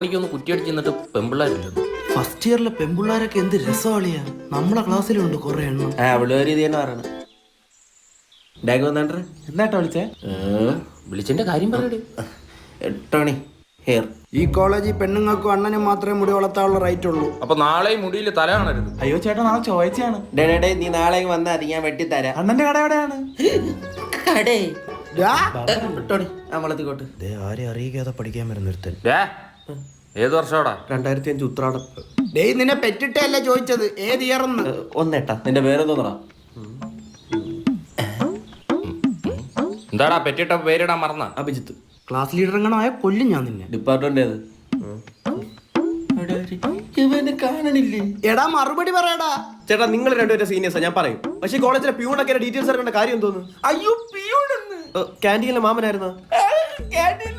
എനിക്കൊന്ന് കുറ്റിയടിച്ച് നിന്നിട്ട് പെമ്പിള്ളാരില്ലെന്ന്. ഫസ്റ്റ് ഇയറിലെ പെമ്പിള്ളാരൊക്കെ എന്ത് രസമാളിയാ. നമ്മളെ ക്ലാസ്സിലുണ്ട് കുറെ എണ്ണം. അവള് രീതി തന്നെ പറയണ ബാഗ് വന്നാണ്ട് എന്താട്ടോ വിളിച്ചേ? വിളിച്ചതിന്റെ കാര്യം പറയടേ. Tony hair. ഈ കോളേജിൽ പെണ്ണുങ്ങൾക്കും അണ്ണനും മാത്രമേ മുടി വളർത്താനുള്ള റൈറ്റ് ഉള്ളൂ. അപ്പൊ നാളെ മുടിയിൽ തല കാണരുത്. അയ്യോ ചേട്ടാ നാളെ ചോദിച്ചാണ്. ഡേ നീ നാളെ വന്നാ അത് ഞാൻ വെട്ടിത്തരാം. അണ്ണന്റെ കട എവിടെയാണ്? കടേ ഡാ, ടോണി നമ്മളെത്തിക്കോട്ട്. ആരെ അറിയിക്കാതെ പഠിക്കാൻ വരുന്നൊരുത്തൻ. ഡേ, ഏത് വർഷോടാ? 2005 ഉത്രാടം. ഡേയ് നിന്നെ പെറ്റിട്ടല്ല ചോദിച്ചത്, ഏത് ഇയറെന്ന്. ഒന്നേട്ടാ നിന്റെ പേരെന്തോന്നടാ? എന്താടാ പെറ്റിട്ട പേരിടാൻ മറന്ന? അഭിജിത്ത്. ക്ലാസ് ലീഡർ എങ്ങനെ ആയ കൊല്ലും ഞാൻ നിന്നെ. ഡിപ്പാർട്ട്മെന്റ് ഏത്? ഇവനെ കാണണില്ലേ? എടാ മറുപടി പറയടാ. ചേട്ടാ നിങ്ങൾ രണ്ടുപേരും സീനിയേഴ്സാ, ഞാൻ പറയും. പക്ഷേ കോളേജിലെ പ്യൂണൊക്കെ ഡീറ്റെയിൽസ് അറിയേണ്ട കാര്യം തോന്നുന്നു. അയ്യോ പിയൂണെന്ന് ക്യാൻറ്റീനിലെ മാമനായിരുന്നോ? ക്യാൻറ്റീനിലെ